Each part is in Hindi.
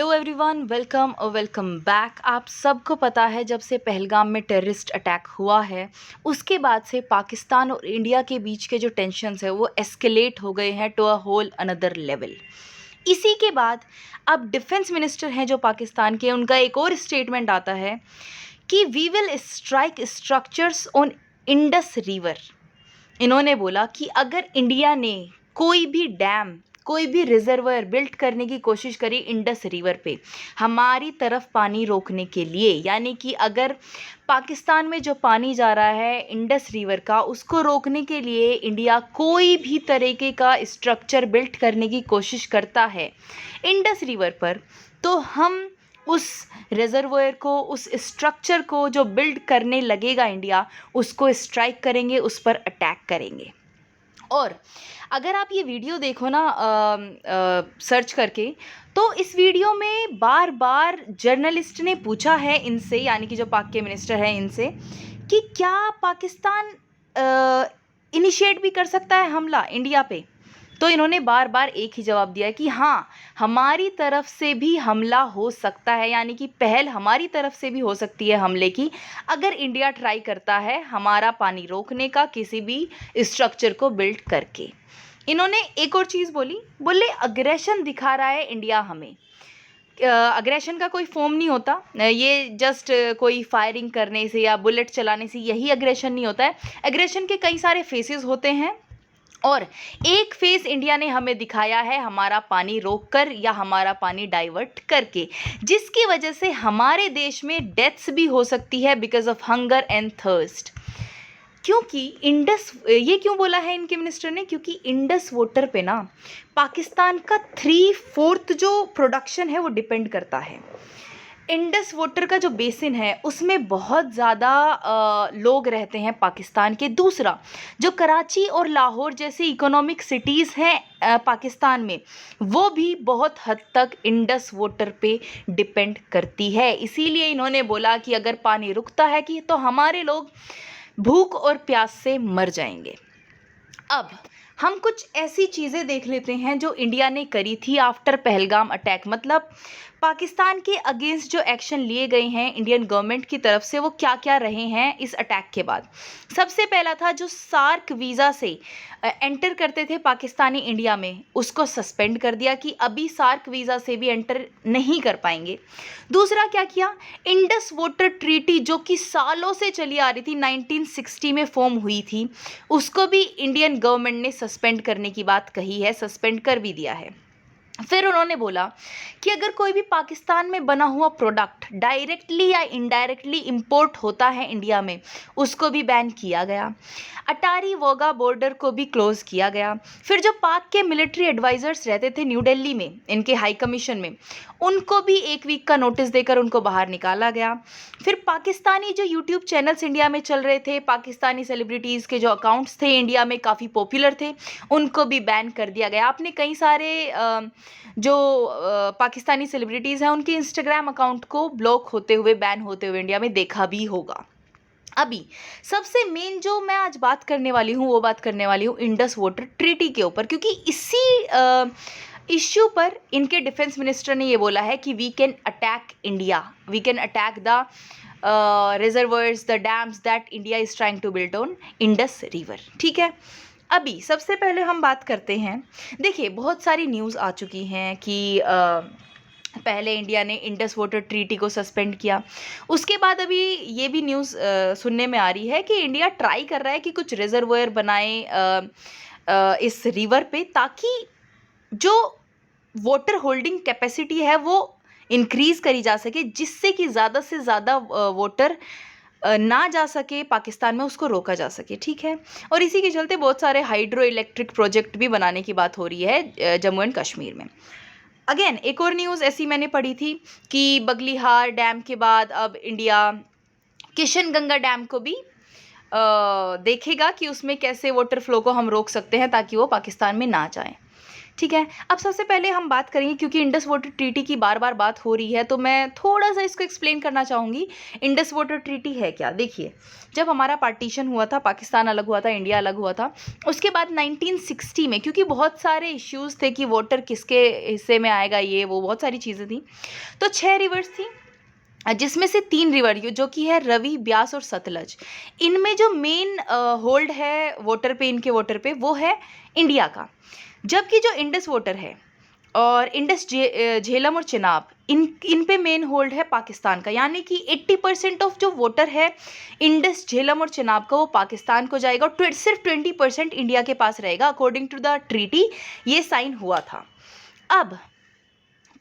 Hello everyone, welcome back. आप सबको पता है जब से पहलगाम में टेररिस्ट अटैक हुआ है उसके बाद से पाकिस्तान और इंडिया के बीच के जो टेंशन्स है वो एस्केलेट हो गए हैं to a whole another level. इसी के बाद अब डिफेंस मिनिस्टर हैं जो पाकिस्तान के, उनका एक और स्टेटमेंट आता है कि we will strike structures on Indus river. इन्होंने बोला कि अगर इंडिया ने कोई भी डैम, कोई भी रिजर्वायर बिल्ट करने की कोशिश करी इंडस रिवर पे हमारी तरफ पानी रोकने के लिए, यानी कि अगर पाकिस्तान में जो पानी जा रहा है इंडस रिवर का उसको रोकने के लिए इंडिया कोई भी तरीके का स्ट्रक्चर बिल्ट करने की कोशिश करता है इंडस रिवर पर, तो हम उस रिजर्वायर को, उस स्ट्रक्चर को जो बिल्ड करने लगेगा इंडिया, उसको स्ट्राइक करेंगे, उस पर अटैक करेंगे। और अगर आप ये वीडियो देखो ना सर्च करके, तो इस वीडियो में बार बार जर्नलिस्ट ने पूछा है इनसे, यानी कि जो पाक के मिनिस्टर हैं इनसे, कि क्या पाकिस्तान इनिशिएट भी कर सकता है हमला इंडिया पे। तो इन्होंने बार बार एक ही जवाब दिया कि हाँ, हमारी तरफ से भी हमला हो सकता है, यानी कि पहल हमारी तरफ से भी हो सकती है हमले की, अगर इंडिया ट्राई करता है हमारा पानी रोकने का किसी भी स्ट्रक्चर को बिल्ड करके। इन्होंने एक और चीज़ बोले अग्रेशन दिखा रहा है इंडिया हमें। अग्रेशन का कोई फॉर्म नहीं होता, ये जस्ट कोई फायरिंग करने से या बुलेट चलाने से यही अग्रेशन नहीं होता है। अग्रेशन के कई सारे फेसेस होते हैं और एक फेस इंडिया ने हमें दिखाया है हमारा पानी रोककर या हमारा पानी डाइवर्ट करके, जिसकी वजह से हमारे देश में डेथ्स भी हो सकती है because of hunger and thirst. क्योंकि इंडस, ये क्यों बोला है इनके मिनिस्टर ने, क्योंकि इंडस वाटर पे ना पाकिस्तान का 3/4 जो प्रोडक्शन है वो डिपेंड करता है। इंडस वाटर का जो बेसिन है उसमें बहुत ज़्यादा लोग रहते हैं पाकिस्तान के। दूसरा, जो कराची और लाहौर जैसी इकोनॉमिक सिटीज़ हैं पाकिस्तान में, वो भी बहुत हद तक इंडस वाटर पे डिपेंड करती है। इसीलिए इन्होंने बोला कि अगर पानी रुकता है कि तो हमारे लोग भूख और प्यास से मर जाएंगे। अब हम कुछ ऐसी चीज़ें देख लेते हैं जो इंडिया ने करी थी आफ्टर पहलगाम अटैक, मतलब पाकिस्तान के अगेंस्ट जो एक्शन लिए गए हैं इंडियन गवर्नमेंट की तरफ से, वो क्या क्या रहे हैं इस अटैक के बाद। सबसे पहला था जो सार्क वीज़ा से एंटर करते थे पाकिस्तानी इंडिया में, उसको सस्पेंड कर दिया कि अभी सार्क वीज़ा से भी एंटर नहीं कर पाएंगे। दूसरा क्या किया, इंडस वाटर ट्रीटी जो कि सालों से चली आ रही थी, 1960 में फॉर्म हुई थी, उसको भी इंडियन गवर्नमेंट ने सस्पेंड करने की बात कही है, सस्पेंड कर भी दिया है। फिर उन्होंने बोला कि अगर कोई भी पाकिस्तान में बना हुआ प्रोडक्ट डायरेक्टली या इनडायरेक्टली इंपोर्ट होता है इंडिया में, उसको भी बैन किया गया। अटारी वोगा बॉर्डर को भी क्लोज़ किया गया। फिर जो पाक के मिलिट्री एडवाइज़र्स रहते थे न्यू दिल्ली में, इनके हाई कमीशन में, उनको भी 1 वीक का नोटिस देकर उनको बाहर निकाला गया। फिर पाकिस्तानी जो यूट्यूब चैनल्स इंडिया में चल रहे थे, पाकिस्तानी सेलिब्रिटीज़ के जो अकाउंट्स थे इंडिया में काफ़ी पॉपुलर थे, उनको भी बैन कर दिया गया। आपने कई सारे जो पाकिस्तानी सेलिब्रिटीज़ हैं उनके इंस्टाग्राम अकाउंट को ब्लॉक होते हुए, बैन होते हुए इंडिया में देखा भी होगा। अभी सबसे मेन जो मैं आज बात करने वाली हूँ वो बात करने वाली हूँ इंडस वाटर ट्रीटी के ऊपर, क्योंकि इसी इश्यू पर इनके डिफेंस मिनिस्टर ने ये बोला है कि we can attack India, we can attack the reservoirs, the dams that India is trying to build on Indus river. ठीक है, अभी सबसे पहले हम बात करते हैं। देखिए, बहुत सारी न्यूज़ आ चुकी हैं कि पहले इंडिया ने इंडस वाटर ट्रीटी को सस्पेंड किया, उसके बाद अभी ये भी न्यूज़ सुनने में आ रही है कि इंडिया ट्राई कर रहा है कि कुछ रिजर्वायर बनाए इस रिवर पे, ताकि जो वाटर होल्डिंग कैपेसिटी है वो इंक्रीज़ करी जा सके, जिससे कि ज़्यादा से ज़्यादा वाटर ना जा सके पाकिस्तान में, उसको रोका जा सके। ठीक है, और इसी के चलते बहुत सारे हाइड्रो इलेक्ट्रिक प्रोजेक्ट भी बनाने की बात हो रही है जम्मू एंड कश्मीर में। अगेन एक और न्यूज़ ऐसी मैंने पढ़ी थी कि बगलिहार डैम के बाद अब इंडिया किशन गंगा डैम को भी देखेगा कि उसमें कैसे वाटर फ्लो को हम रोक सकते हैं ताकि वो पाकिस्तान में ना जाए। ठीक है। अब सबसे पहले हम बात करेंगे, क्योंकि इंडस वाटर ट्रीटी की बार बार बात हो रही है तो मैं थोड़ा सा इसको एक्सप्लेन करना चाहूँगी। इंडस वाटर ट्रीटी है क्या? देखिए, जब हमारा पार्टीशन हुआ था, पाकिस्तान अलग हुआ था, इंडिया अलग हुआ था, उसके बाद 1960 में, क्योंकि बहुत सारे इश्यूज़ थे कि वाटर किसके हिस्से में आएगा, ये वो बहुत सारी चीज़ें थी, तो 6 रिवर्स थी, जिसमें से 3 रिवर जो कि है रवि, ब्यास और सतलज। इनमें जो मेन होल्ड है वाटर पे, इनके वाटर पे, वो है इंडिया का। जबकि जो इंडस वाटर है और इंडस झेलम और चिनाब, इन पे मेन होल्ड है पाकिस्तान का। यानी कि 80% ऑफ जो वाटर है इंडस, झेलम और चिनाब का, वो पाकिस्तान को जाएगा और सिर्फ 20% इंडिया के पास रहेगा। अकॉर्डिंग टू द ट्रीटी ये साइन हुआ था। अब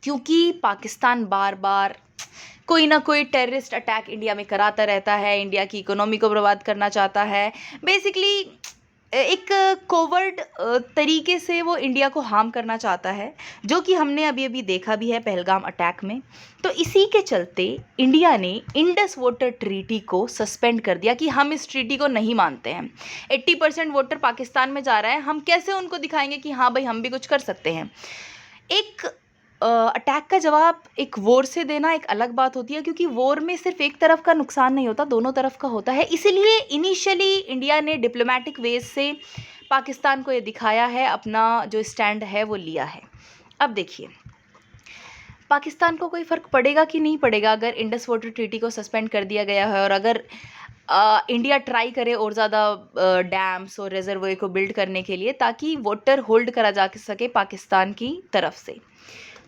क्योंकि पाकिस्तान बार बार कोई ना कोई टेररिस्ट अटैक इंडिया में कराता रहता है, इंडिया की इकोनॉमी को बर्बाद करना चाहता है, बेसिकली एक कोवर्ड तरीके से वो इंडिया को हार्म करना चाहता है, जो कि हमने अभी अभी देखा भी है पहलगाम अटैक में। तो इसी के चलते इंडिया ने इंडस वाटर ट्रीटी को सस्पेंड कर दिया कि हम इस ट्रीटी को नहीं मानते हैं। 80% वाटर पाकिस्तान में जा रहा है, हम कैसे उनको दिखाएंगे कि हाँ भाई हम भी कुछ कर सकते हैं। एक अटैक का जवाब एक वॉर से देना एक अलग बात होती है, क्योंकि वॉर में सिर्फ एक तरफ का नुकसान नहीं होता, दोनों तरफ का होता है। इसीलिए इनिशियली इंडिया ने डिप्लोमेटिक वेज से पाकिस्तान को ये दिखाया है, अपना जो स्टैंड है वो लिया है। अब देखिए, पाकिस्तान को कोई फ़र्क पड़ेगा कि नहीं पड़ेगा अगर इंडस वाटर ट्रीटी को सस्पेंड कर दिया गया है, और अगर इंडिया ट्राई करे और ज़्यादा डैम्स और रिजर्वोयर को बिल्ड करने के लिए, ताकि वाटर होल्ड करा जा सके पाकिस्तान की तरफ से।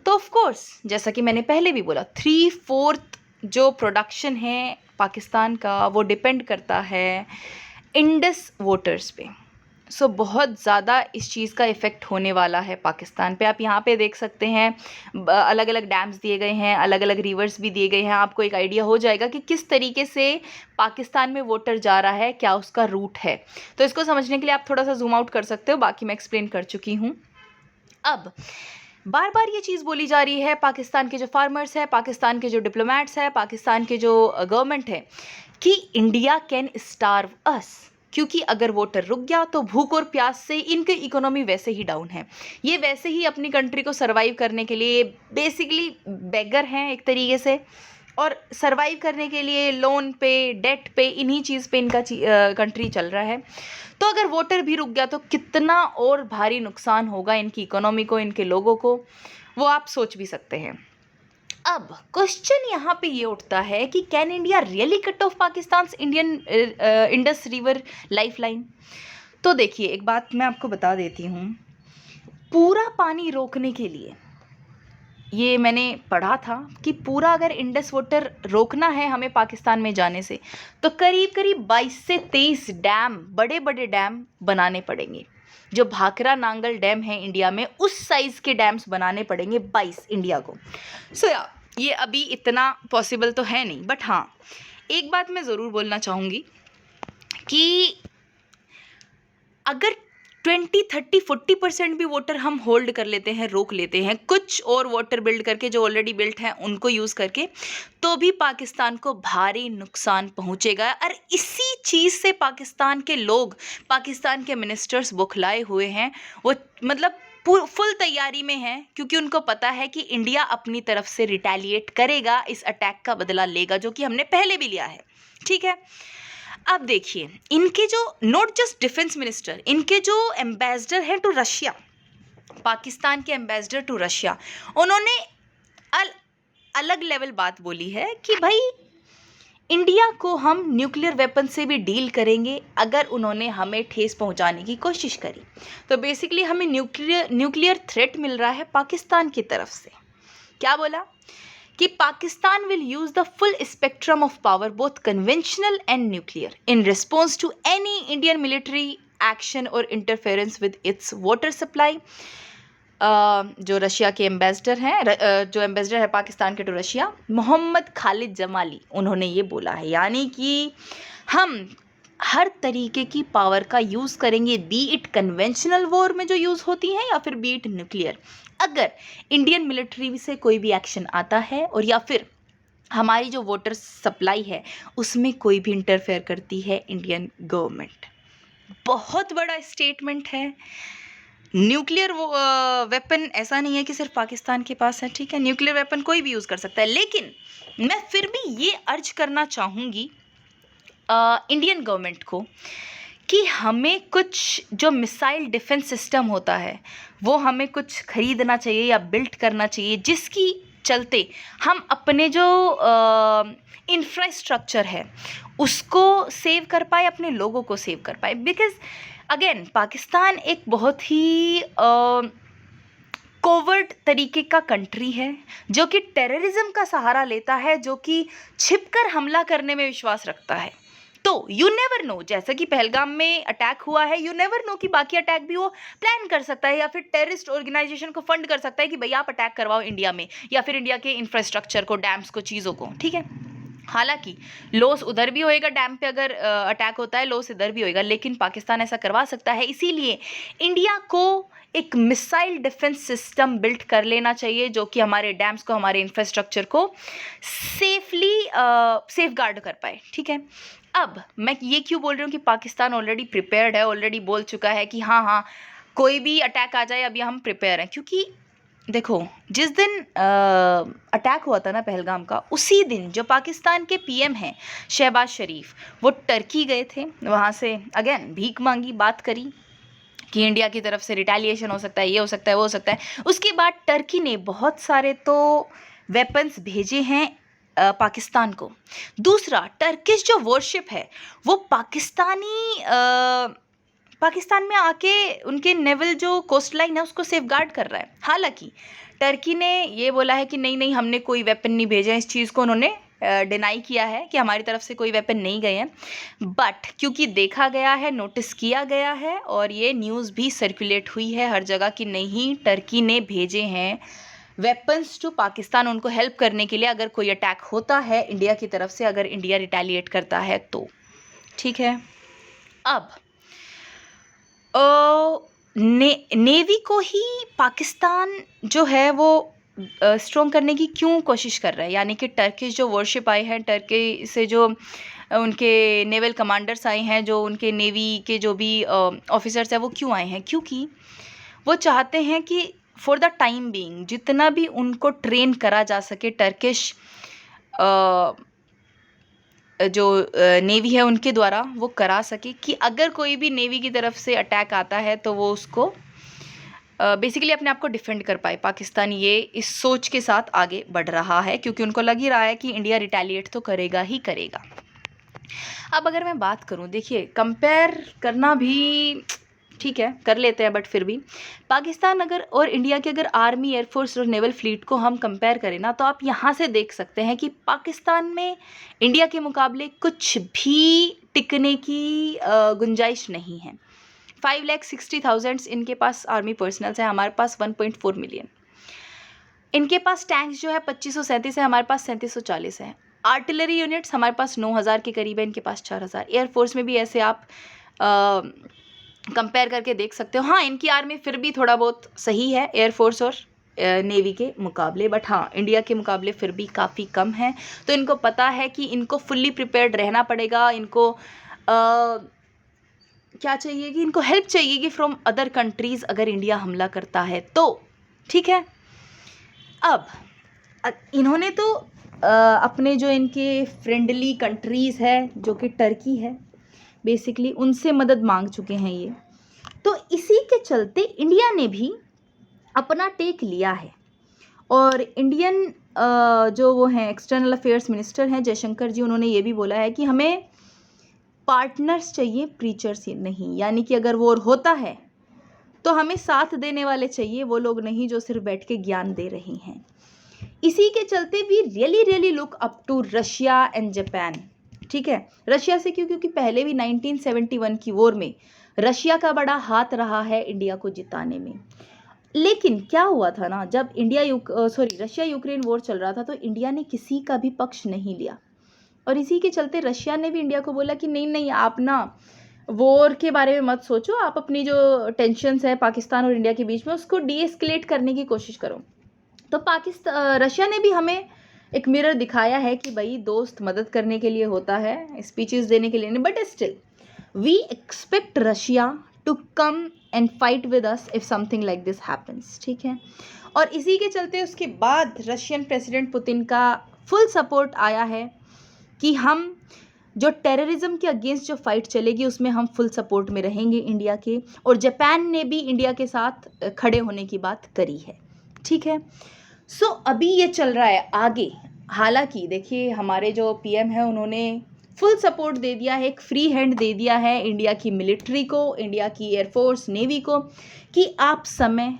तो ऑफ कोर्स, जैसा कि मैंने पहले भी बोला, 3/4 जो प्रोडक्शन है पाकिस्तान का वो डिपेंड करता है इंडस वाटर्स पे। सो बहुत ज़्यादा इस चीज़ का इफ़ेक्ट होने वाला है पाकिस्तान पे। आप यहाँ पे देख सकते हैं अलग अलग डैम्स दिए गए हैं, अलग अलग रिवर्स भी दिए गए हैं। आपको एक आइडिया हो जाएगा कि किस तरीके से पाकिस्तान में वाटर जा रहा है, क्या उसका रूट है। तो इसको समझने के लिए आप थोड़ा सा जूम आउट कर सकते हो, बाकी मैं एक्सप्लेन कर चुकी हूँ। अब बार बार ये चीज़ बोली जा रही है पाकिस्तान के जो फार्मर्स हैं, पाकिस्तान के जो डिप्लोमेट्स हैं, पाकिस्तान के जो गवर्नमेंट है, कि इंडिया कैन स्टार्व अस, क्योंकि अगर वाटर रुक गया तो भूख और प्यास से इनकी इकोनॉमी वैसे ही डाउन है। ये वैसे ही अपनी कंट्री को सर्वाइव करने के लिए बेसिकली बेगर हैं एक तरीके से, और सर्वाइव करने के लिए लोन पे, डेट पे, इन्हीं चीज़ पे इनका कंट्री चल रहा है। तो अगर वाटर भी रुक गया तो कितना और भारी नुकसान होगा इनकी इकोनॉमी को, इनके लोगों को, वो आप सोच भी सकते हैं। अब क्वेश्चन यहाँ पे ये उठता है कि can India really cut off Pakistan Indian Indus river lifeline? तो देखिए, एक बात मैं आपको बता देती हूँ, पूरा पानी रोकने के लिए, ये मैंने पढ़ा था कि पूरा अगर इंडस वाटर रोकना है हमें पाकिस्तान में जाने से, तो करीब करीब 22 से 23 डैम, बड़े बड़े डैम बनाने पड़ेंगे। जो भाखरा नांगल डैम है इंडिया में, उस साइज़ के डैम्स बनाने पड़ेंगे 22 इंडिया को। सो ये अभी इतना पॉसिबल तो है नहीं, बट हाँ, एक बात मैं ज़रूर बोलना चाहूँगी कि अगर 20, 30, 40% भी वाटर हम होल्ड कर लेते हैं, रोक लेते हैं, कुछ और वाटर बिल्ड करके, जो ऑलरेडी बिल्ट हैं उनको यूज़ करके, तो भी पाकिस्तान को भारी नुकसान पहुंचेगा। और इसी चीज़ से पाकिस्तान के लोग, पाकिस्तान के मिनिस्टर्स बौखलाए हुए हैं। वो मतलब फुल तैयारी में हैं, क्योंकि उनको पता है कि इंडिया अपनी तरफ से रिटेलिएट करेगा, इस अटैक का बदला लेगा, जो कि हमने पहले भी लिया है। ठीक है। अब देखिए, इनके जो नॉट जस्ट डिफेंस मिनिस्टर, इनके जो एम्बेसडर हैं टू रशिया, पाकिस्तान के एम्बेसडर टू रशिया, उन्होंने अलग लेवल बात बोली है कि भाई इंडिया को हम न्यूक्लियर वेपन से भी डील करेंगे अगर उन्होंने हमें ठेस पहुंचाने की कोशिश करी। तो बेसिकली हमें न्यूक्लियर थ्रेट मिल रहा है पाकिस्तान की तरफ से। क्या बोला कि Pakistan will use the full spectrum of power, both conventional and nuclear, in response to any Indian military action or interference with its water supply। जो रशिया के एम्बेसडर हैं, जो एम्बेसडर है पाकिस्तान के टू रशिया, मोहम्मद खालिद जमाली, उन्होंने ये बोला है, यानी कि हम हर तरीके की पावर का यूज़ करेंगे, बी इट कन्वेंशनल वॉर में जो यूज़ होती हैं, या फिर बी इट न्यूक्लियर। अगर इंडियन मिलिट्री से कोई भी एक्शन आता है, और या फिर हमारी जो वाटर सप्लाई है उसमें कोई भी इंटरफेयर करती है इंडियन गवर्नमेंट। बहुत बड़ा स्टेटमेंट है। न्यूक्लियर वेपन ऐसा नहीं है कि सिर्फ पाकिस्तान के पास है, ठीक है, न्यूक्लियर वेपन कोई भी यूज़ कर सकता है। लेकिन मैं फिर भी ये अर्ज करना चाहूँगी इंडियन गवर्नमेंट को कि हमें कुछ जो मिसाइल डिफेंस सिस्टम होता है वो हमें कुछ खरीदना चाहिए या बिल्ड करना चाहिए, जिसकी चलते हम अपने जो इंफ्रास्ट्रक्चर है उसको सेव कर पाए, अपने लोगों को सेव कर पाए। बिकॉज़ अगेन पाकिस्तान एक बहुत ही कोवर्ट तरीके का कंट्री है जो कि टेररिज्म का सहारा लेता है, जो कि छिपकर हमला करने में विश्वास रखता है। तो यू नेवर नो, जैसा कि पहलगाम में अटैक हुआ है, यू नेवर नो कि बाकी अटैक भी वो प्लान कर सकता है या फिर टेररिस्ट ऑर्गेनाइजेशन को फंड कर सकता है कि भैया आप अटैक करवाओ इंडिया में, या फिर इंडिया के इंफ्रास्ट्रक्चर को, डैम्स को, चीज़ों को, ठीक है। हालांकि लॉस उधर भी होएगा, डैम पे अगर अटैक होता है लॉस इधर भी होएगा, लेकिन पाकिस्तान ऐसा करवा सकता है। इसीलिए इंडिया को एक मिसाइल डिफेंस सिस्टम बिल्ड कर लेना चाहिए जो कि हमारे डैम्स को, हमारे इंफ्रास्ट्रक्चर को सेफली सेफ गार्ड कर पाए, ठीक है। अब मैं ये क्यों बोल रही हूँ कि पाकिस्तान ऑलरेडी प्रिपेयर्ड है, ऑलरेडी बोल चुका है कि हाँ हाँ कोई भी अटैक आ जाए अभी हम प्रिपेयर हैं, क्योंकि देखो जिस दिन अटैक हुआ था ना पहलगाम का, उसी दिन जो पाकिस्तान के पीएम हैं शहबाज शरीफ, वो टर्की गए थे, वहाँ से अगेन भीख मांगी, बात करी कि इंडिया की तरफ से रिटेलिएशन हो सकता है, ये हो सकता है, वो हो सकता है। उसके बाद टर्की ने बहुत सारे तो वेपन्स भेजे हैं पाकिस्तान को। दूसरा, टर्किश जो वॉरशिप है वो पाकिस्तान में आके उनके नेवल जो कोस्ट लाइन है उसको सेफ गार्ड कर रहा है। हालांकि टर्की ने ये बोला है कि नहीं नहीं हमने कोई वेपन नहीं भेजा, इस चीज़ को उन्होंने डिनाई किया है कि हमारी तरफ से कोई वेपन नहीं गए हैं। बट क्योंकि देखा गया है, नोटिस किया गया है और ये न्यूज़ भी सर्कुलेट हुई है हर जगह कि नहीं टर्की ने भेजे हैं वेपन्स टू पाकिस्तान, उनको हेल्प करने के लिए अगर कोई अटैक होता है इंडिया की तरफ से, अगर इंडिया रिटेलिएट करता है तो, ठीक है। अब नेवी को ही पाकिस्तान जो है वो स्ट्रॉन्ग करने की क्यों कोशिश कर रहा है, यानी कि टर्किश जो वॉरशिप आए हैं, टर्की से जो उनके नेवल कमांडर्स आए हैं, जो उनके नेवी के जो भी ऑफिसर्स हैं वो क्यों आए हैं, क्योंकि वो चाहते हैं कि फॉर द टाइम बीइंग जितना भी उनको ट्रेन करा जा सके टर्किश जो नेवी है उनके द्वारा वो करा सके, कि अगर कोई भी नेवी की तरफ से अटैक आता है तो वो उसको बेसिकली अपने आप को डिफेंड कर पाए। पाकिस्तान ये इस सोच के साथ आगे बढ़ रहा है क्योंकि उनको लग ही रहा है कि इंडिया रिटेलिएट तो करेगा ही करेगा। अब अगर मैं बात करूं, देखिए कंपेयर करना भी ठीक है कर लेते हैं, बट फिर भी पाकिस्तान अगर और इंडिया के अगर आर्मी, एयरफोर्स और नेवल फ्लीट को हम कंपेयर करें ना, तो आप यहाँ से देख सकते हैं कि पाकिस्तान में इंडिया के मुकाबले कुछ भी टिकने की गुंजाइश नहीं है। 5,60,000 इनके पास आर्मी पर्सनल्स है, हमारे पास 1.4 मिलियन। इनके पास टैंक्स जो है 2537 है, हमारे पास 3740 है। आर्टिलरी यूनिट्स हमारे पास 9,000 के करीब है, इनके पास 4,000। एयरफोर्स में भी ऐसे आप कंपेयर करके देख सकते हो। हाँ, इनकी आर्मी फिर भी थोड़ा बहुत सही है एयरफोर्स और नेवी के मुकाबले, बट हाँ इंडिया के मुकाबले फिर भी काफ़ी कम है। तो इनको पता है कि इनको फुल्ली प्रिपेयर्ड रहना पड़ेगा, इनको क्या चाहिए कि इनको हेल्प चाहिए कि फ्रॉम अदर कंट्रीज़ अगर इंडिया हमला करता है तो, ठीक है। अब इन्होंने तो अपने जो इनके फ्रेंडली कंट्रीज़ है जो कि टर्की है बेसिकली, उनसे मदद मांग चुके हैं ये। तो इसी के चलते इंडिया ने भी अपना टेक लिया है और इंडियन जो वो हैं एक्सटर्नल अफेयर्स मिनिस्टर हैं जयशंकर जी, उन्होंने ये भी बोला है कि हमें पार्टनर्स चाहिए, प्रीचर्स नहीं। यानी कि अगर वॉर होता है तो हमें साथ देने वाले चाहिए, वो लोग नहीं जो सिर्फ बैठ के ज्ञान दे रहे हैं। इसी के चलते भी really look up to Russia and Japan, ठीक है। रशिया से क्यों? क्योंकि पहले भी 1971 की वॉर में रशिया का बड़ा हाथ रहा है इंडिया को जिताने में। लेकिन क्या हुआ था ना, जब रशिया यूक्रेन वॉर चल रहा था तो इंडिया ने किसी का भी पक्ष नहीं लिया और इसी के चलते रशिया ने भी इंडिया को बोला कि नहीं नहीं आप ना वॉर के बारे में मत सोचो, आप अपनी जो टेंशन्स है पाकिस्तान और इंडिया के बीच में उसको डीएस्केलेट करने की कोशिश करो। तो रशिया ने भी हमें एक मिरर दिखाया है कि भाई दोस्त मदद करने के लिए होता है, स्पीचेस देने के लिए नहीं, but still we expect Russia to come and fight with us if something like this happens, ठीक है। और इसी के चलते उसके बाद रशियन प्रेसिडेंट पुतिन का फुल सपोर्ट आया है कि हम जो टेररिज्म के अगेंस्ट जो फाइट चलेगी उसमें हम फुल सपोर्ट में रहेंगे इंडिया के, और जापान ने भी इंडिया के साथ खड़े होने की बात करी है, ठीक है। सो अभी ये चल रहा है आगे। हालांकि देखिए हमारे जो पीएम है उन्होंने फुल सपोर्ट दे दिया है, एक फ्री हैंड दे दिया है इंडिया की मिलिट्री को, इंडिया की एयरफोर्स नेवी को, कि आप समय,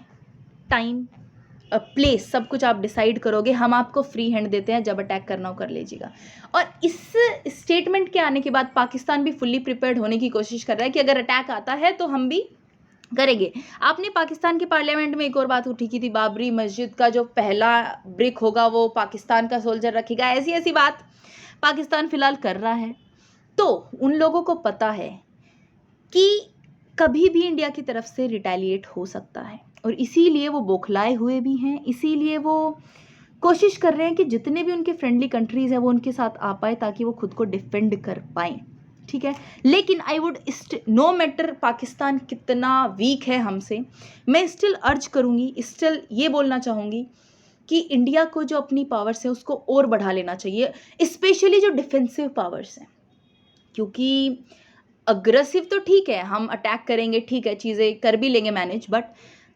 टाइम, प्लेस सब कुछ आप डिसाइड करोगे, हम आपको फ्री हैंड देते हैं, जब अटैक करना हो कर लीजिएगा। और इस स्टेटमेंट के आने के बाद पाकिस्तान भी फुल्ली प्रिपेयर्ड होने की कोशिश कर रहा है कि अगर अटैक आता है तो हम भी करेंगे। आपने पाकिस्तान के पार्लियामेंट में एक और बात उठी की थी, बाबरी मस्जिद का जो पहला ब्रिक होगा वो पाकिस्तान का सोल्जर रखेगा, ऐसी ऐसी बात पाकिस्तान फिलहाल कर रहा है। तो उन लोगों को पता है कि कभी भी इंडिया की तरफ से रिटेलिएट हो सकता है, और इसीलिए वो बौखलाए हुए भी हैं, इसीलिए वो कोशिश कर रहे हैं कि जितने भी उनके फ्रेंडली कंट्रीज़ हैं वो उनके साथ आ पाए ताकि वो खुद को डिफेंड कर पाएँ, ठीक है। लेकिन I would know matter Pakistan कितना वीक है हमसे, मैं स्टिल अर्ज करूँगी, स्टिल ये बोलना चाहूँगी कि इंडिया को जो अपनी पावर्स है उसको और बढ़ा लेना चाहिए, स्पेशली जो डिफेंसिव पावर्स हैं। क्योंकि अग्रेसिव तो ठीक है, हम अटैक करेंगे, ठीक है, चीज़ें कर भी लेंगे मैनेज, बट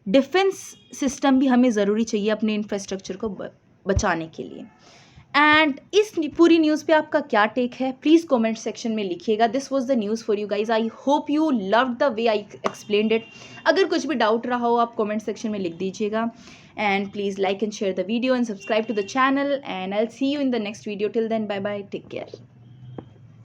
डिफेंस सिस्टम भी हमें ज़रूरी चाहिए अपने इंफ्रास्ट्रक्चर को बचाने के लिए। एंड इस पूरी न्यूज़ पे आपका क्या टेक है, प्लीज़ कमेंट सेक्शन में लिखिएगा। This was the news for you guys, I hope you loved the way I explained it. अगर कुछ भी डाउट रहा हो आप कमेंट सेक्शन में लिख दीजिएगा, and please like and share the video and subscribe to the channel, and I will see you in the next video. Till then, bye bye, take care.